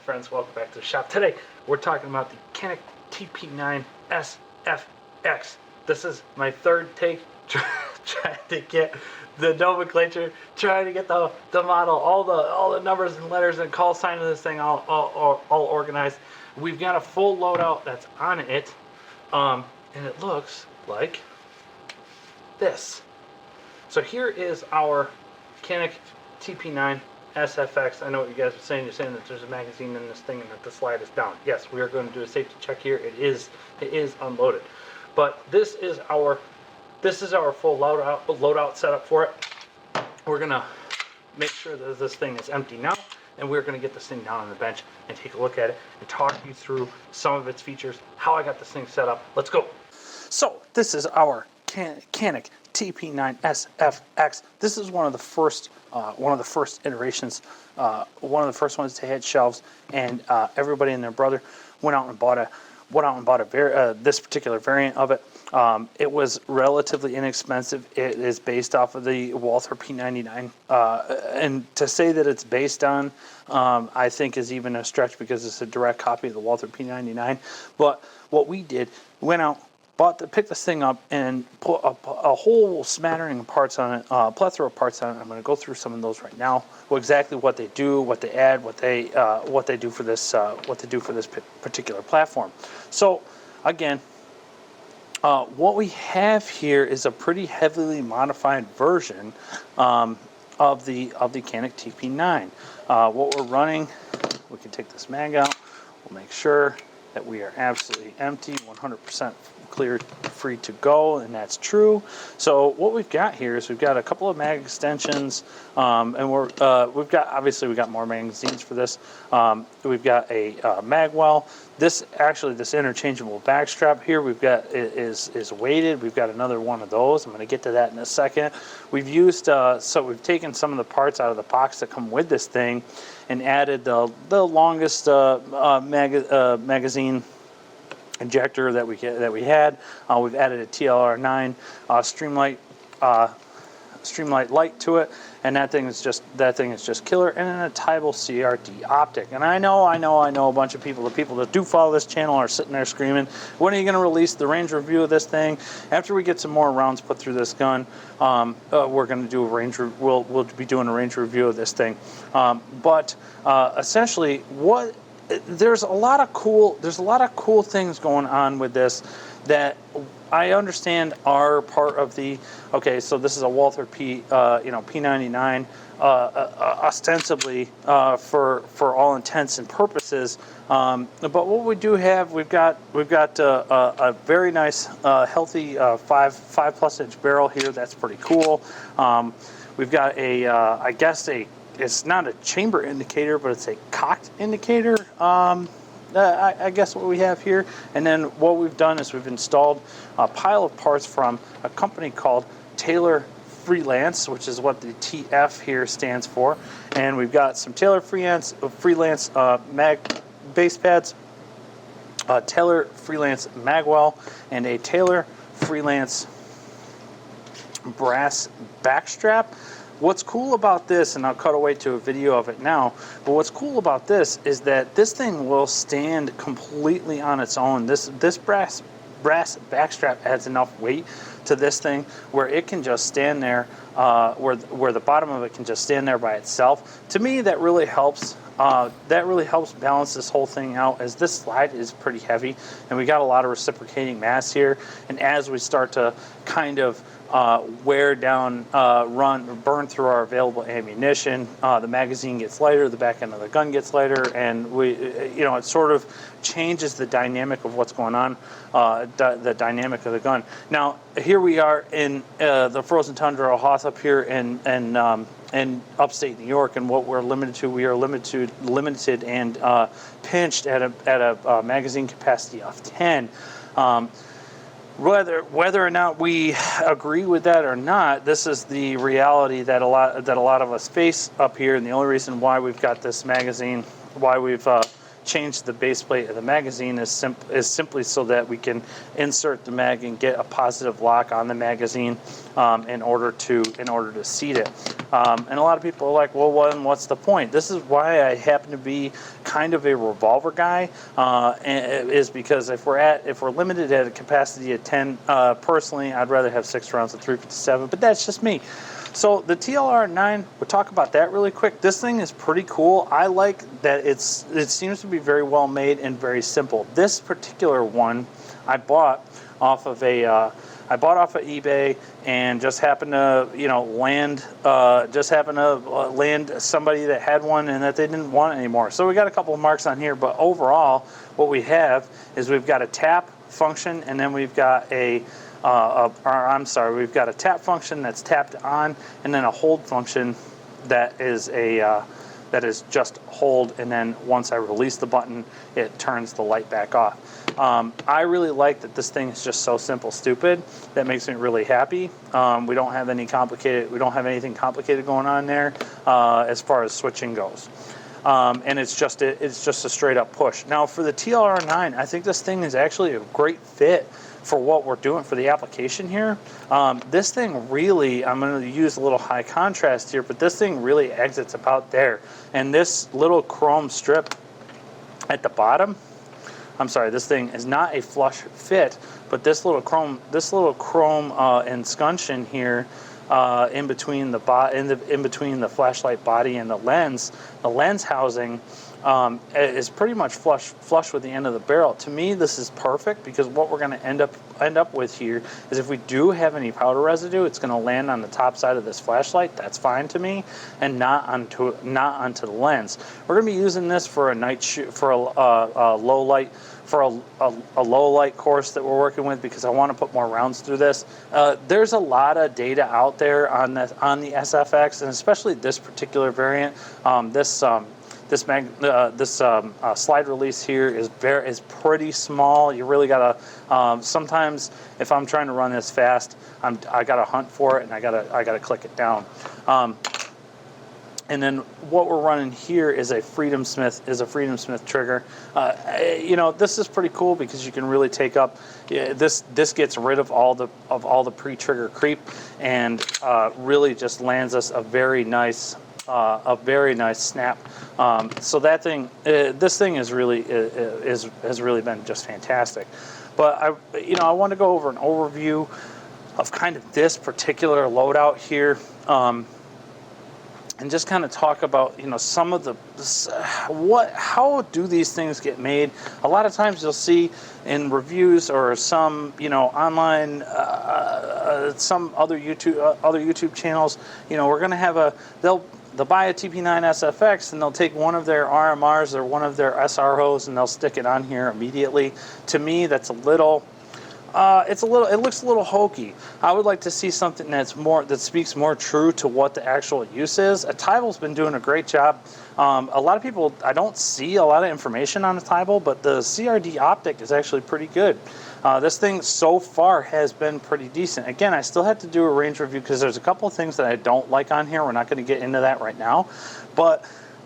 friends, welcome back to the shop. Today we're talking about the Canik TP9 SFX. This is my third take trying to get the nomenclature, trying to get the model, all the numbers and letters and call sign of this thing all organized. We've got a full loadout that's on it, and it looks like this. So here is our Canik TP9 SFX. I know what you guys are saying. You're saying that there's a magazine in this thing and that the slide is down. Yes, we are going to do a safety check here. It is unloaded, but this is our full loadout setup for it. We're gonna make sure that this thing is empty now, and we're gonna get this thing down on the bench and take a look at it and talk you through some of its features, how I got this thing set up. Let's go. So this is our Canik TP9 SFX. This is one of the first iterations, one of the first ones to hit shelves, and everybody and their brother went out and bought this particular variant of it. It was relatively inexpensive. It is based off of the Walther P99, and to say that it's based on, I think is even a stretch because it's a direct copy of the Walther P99. But what we did, went out, picked this thing up and put a whole smattering of parts on it, plethora of parts on it. I'm going to go through some of those right now. Exactly what they do, what they add, what they do for this particular platform. So again, what we have here is a pretty heavily modified version of the Canik TP9. What we're running, we can take this mag out. We'll make sure that we are absolutely empty, 100% clear, free to go, and that's true. So what we've got here is we've got a couple of mag extensions, and we've got more magazines for this. We've got a mag well. This interchangeable back strap here we've got is weighted. We've got another one of those. I'm going to get to that in a second. We've used so we've taken some of the parts out of the box that come with this thing and added the longest magazine injector that we had. We've added a TLR9 Streamlight light to it, and that thing is just killer. And then a Tybal CRT optic. And I know a bunch of people, the people that do follow this channel, are sitting there screaming, when are you going to release the range review of this thing? After we get some more rounds put through this gun, we're going to do we'll be doing a range review of this thing. But essentially, there's a lot of cool things going on with this that I understand are part of the, okay, so this is a Walther P99, ostensibly for all intents and purposes. But what we do have, we've got a very nice, healthy 5+ inch barrel here. That's pretty cool. We've got it's not a chamber indicator, but it's a cocked indicator. I guess what we have here. And then what we've done is we've installed a pile of parts from a company called Taylor Freelance, which is what the TF here stands for. And we've got some Taylor Freelance mag base pads, Taylor Freelance magwell, and a Taylor Freelance brass backstrap. What's cool about this, and I'll cut away to a video of it now, but what's cool about this is that this thing will stand completely on its own. This brass backstrap adds enough weight to this thing where it can just stand there, where the bottom of it can just stand there by itself. To me, that really helps. That really helps balance this whole thing out, as this slide is pretty heavy, and we got a lot of reciprocating mass here. And as we start to kind of wear down, burn through our available ammunition, the magazine gets lighter, the back end of the gun gets lighter, and it sort of changes the dynamic of what's going on, the dynamic of the gun. Now, here we are in the frozen tundra of Hoth up here in upstate New York, and what we are limited and pinched at a magazine capacity of 10. Whether or not we agree with that or not, this is the reality that a lot of us face up here, and the only reason why we've got this magazine, why we've change the base plate of the magazine is simply so that we can insert the mag and get a positive lock on the magazine in order to seat it. And a lot of people are like, well, what's the point? This is why I happen to be kind of a revolver guy, is because if we're limited at a capacity of 10, personally, I'd rather have 6 rounds of 357, but that's just me. So the TLR9, we'll talk about that really quick. This thing is pretty cool. I like that it seems to be very well made and very simple. This particular one I bought off of eBay and just happened to land somebody that had one and that they didn't want it anymore. So we got a couple of marks on here, but overall what we have is we've got a tap function, and then we've got we've got a tap function that's tapped on, and then a hold function that is just hold, and then once I release the button, it turns the light back off. I really like that this thing is just so simple, stupid. That makes me really happy. We don't have anything complicated going on there as far as switching goes. And it's just a straight up push. Now for the TLR9, I think this thing is actually a great fit for what we're doing for the application here. This thing really, I'm going to use a little high contrast here, but this thing really exits about there. And this little chrome strip at the bottom, this thing is not a flush fit, but this little chrome escutcheon here in between the flashlight body and the lens housing is pretty much flush with the end of the barrel. To me, this is perfect, because what we're going to end up with here is if we do have any powder residue, it's going to land on the top side of this flashlight. That's fine to me, and not onto the lens. We're going to be using this for a night shoot, for a low light. For a low light course that we're working with, because I want to put more rounds through this. There's a lot of data out there on the SFX, and especially this particular variant. This slide release here is pretty small. You really gotta sometimes if I'm trying to run this fast, I gotta hunt for it, and I gotta click it down. And then what we're running here is a Freedom Smith trigger. This is pretty cool because you can really take up. This gets rid of all the pre-trigger creep, and really just lands us a very nice snap. So that thing, this thing has really been just fantastic. But I want to go over an overview of kind of this particular loadout here. And just kind of talk about, some of how do these things get made? A lot of times you'll see in reviews or some, online, some other YouTube channels, we're going to have they'll buy a TP9 SFX and they'll take one of their RMRs or one of their SROs and they'll stick it on here immediately. To me, that's it looks a little hokey. I would like to see something that speaks more true to what the actual use is. Atival's been doing a great job. A lot of people, I don't see a lot of information on Atival, but the CRD optic is actually pretty good. This thing so far has been pretty decent. Again, I still have to do a range review because there's a couple of things that I don't like on here. We're not going to get into that right now, but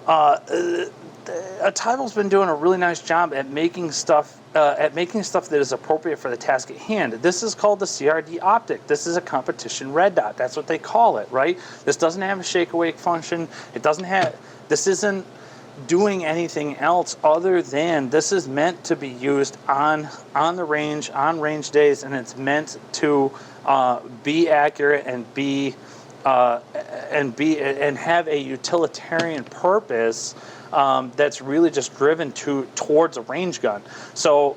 Atival's been doing a really nice job at making stuff that is appropriate for the task at hand. This is called the CRD optic. This is a competition red dot. That's what they call it, right? This doesn't have a shake awake function. This isn't doing anything else other than this is meant to be used on the range, on range days, and it's meant to be accurate and have a utilitarian purpose that's really just driven towards a range gun. So,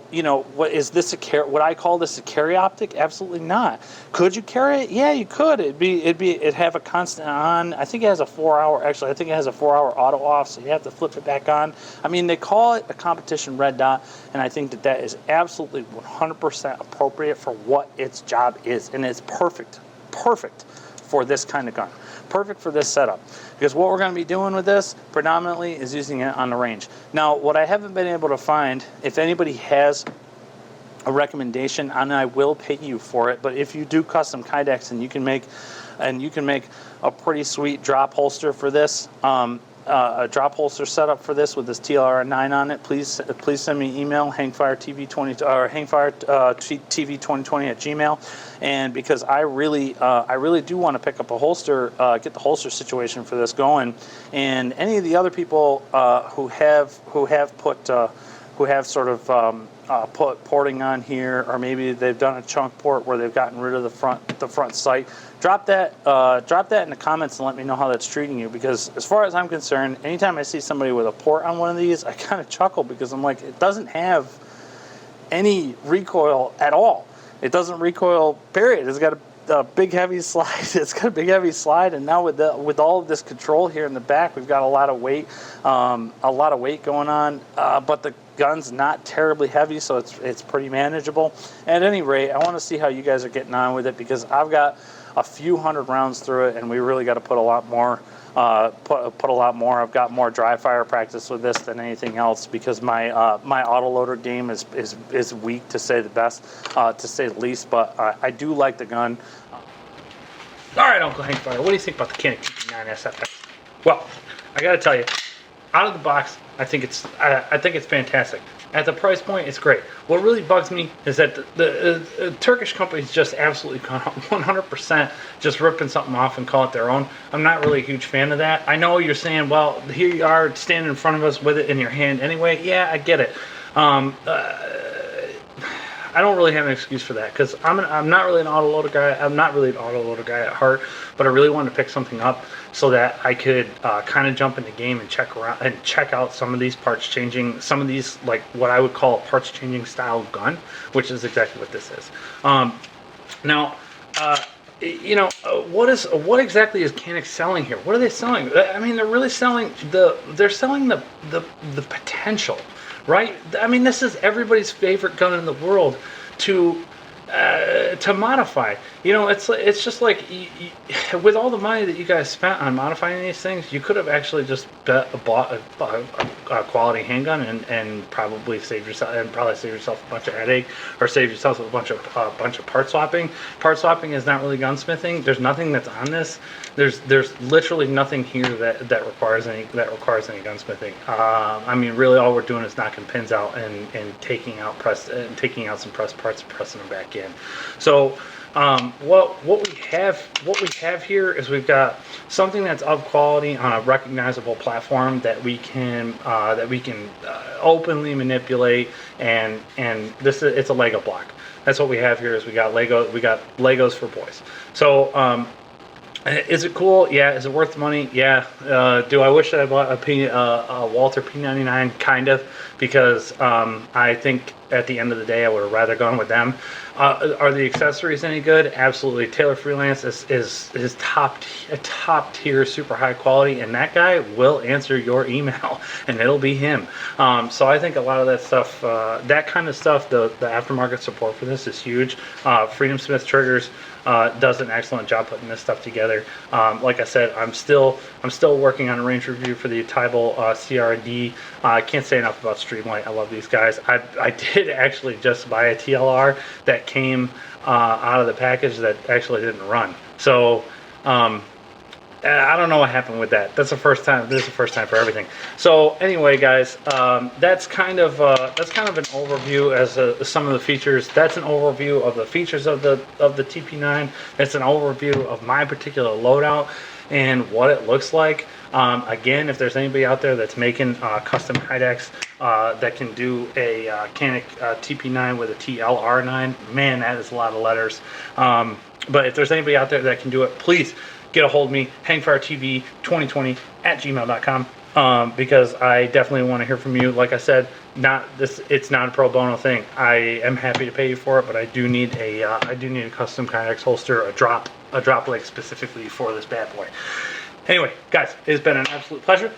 what is this would I call this a carry optic? Absolutely not. Could you carry it? Yeah, you could. It'd have a constant on. I think it has a 4-hour. Actually, I think it has a 4-hour auto off, so you have to flip it back on. I mean, they call it a competition red dot, and I think that is absolutely 100% appropriate for what its job is, and it's perfect for this kind of gun. Perfect for this setup, because what we're going to be doing with this predominantly is using it on the range. Now, what I haven't been able to find, if anybody has a recommendation, and I will pay you for it, but if you do custom kydex and you can make a pretty sweet drop holster for this, a drop holster setup for this with this TLR9 on it, please send me an email, hangfiretv20 or hangfiretv2020 @gmail. And because I really do want to pick up a holster, get the holster situation for this going. And any of the other people who have sort of put porting on here, or maybe they've done a chunk port where they've gotten rid of the front sight, drop that in the comments and let me know how that's treating you. Because as far as I'm concerned, anytime I see somebody with a port on one of these, I kind of chuckle, because I'm like, it doesn't have any recoil at all. It doesn't recoil, period. It's got a big heavy slide. It's got a big heavy slide, and now with all of this control here in the back, we've got a lot of weight going on. But the gun's not terribly heavy, so it's pretty manageable. At any rate, I want to see how you guys are getting on with it, because I've got a few hundred rounds through it, and we really got to put a lot more. Put a lot more. I've got more dry fire practice with this than anything else, because my autoloader game is weak, to say the least. But I do like the gun. All right, Uncle Hank Fire, what do you think about the Canik TP9 SFX? Well, I got to tell you, out of the box, I think it's fantastic. At the price point, it's great. What really bugs me is that the Turkish companies just absolutely 100% just ripping something off and call it their own. I'm not really a huge fan of that. I know you're saying, well, here you are standing in front of us with it in your hand anyway. Yeah, I get it. I don't really have an excuse for that, because I'm not really an autoloader guy. I'm not really an autoloader guy at heart, but I really wanted to pick something up so that I could kind of jump in the game and check out some of these parts changing, some of these, like what I would call a parts changing style gun, which is exactly what this is. Now, what exactly is Canik selling here? What are they selling? I mean, they're really selling the potential. Right? I mean, this is everybody's favorite gun in the world to modify. You know, it's just like, with all the money that you guys spent on modifying these things, you could have actually just bought a quality handgun and probably saved yourself a bunch of headache, or saved yourself a bunch of part swapping. Part swapping is not really gunsmithing. There's nothing that's on this. There's literally nothing here that requires any gunsmithing. I mean, really, all we're doing is knocking pins out and taking out some pressed parts and pressing them back in. So what we have here is we've got something that's of quality on a recognizable platform that we can openly manipulate, and it's a Lego block. That's what we have here. Is we got Legos for boys. So is it cool? Yeah. Is it worth the money? Yeah. Do I wish that I bought a Walther P99? Kind of, because I think at the end of the day I would have rather gone with them. Are the accessories any good? Absolutely. Taylor Freelance is top tier, super high quality, and that guy will answer your email, and it'll be him. So I think a lot of that stuff, that kind of stuff, the aftermarket support for this is huge. Freedom Smith Triggers does an excellent job putting this stuff together. Like I said, I'm still working on a range review for the Tybal CRD. I can't say enough about Streamlight. I love these guys. I did actually just buy a TLR that came out of the package that actually didn't run. So I don't know what happened with that. That's the first time. This is the first time for everything. So anyway, guys, that's kind of an overview as some of the features. That's an overview of the features of the TP9. It's an overview of my particular loadout and what it looks like. Again, if there's anybody out there that's making custom kydex that can do a Canik TP9 with a TLR9, man, that is a lot of letters. But if there's anybody out there that can do it, please get a hold of me, hangfiretv2020 @gmail.com, because I definitely want to hear from you. Like I said, it's not a pro bono thing. I am happy to pay you for it, but I do need a custom kydex holster, a drop leg specifically for this bad boy. Anyway, guys, it's been an absolute pleasure.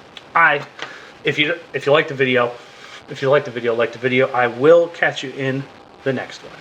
If you like the video, like the video, I will catch you in the next one.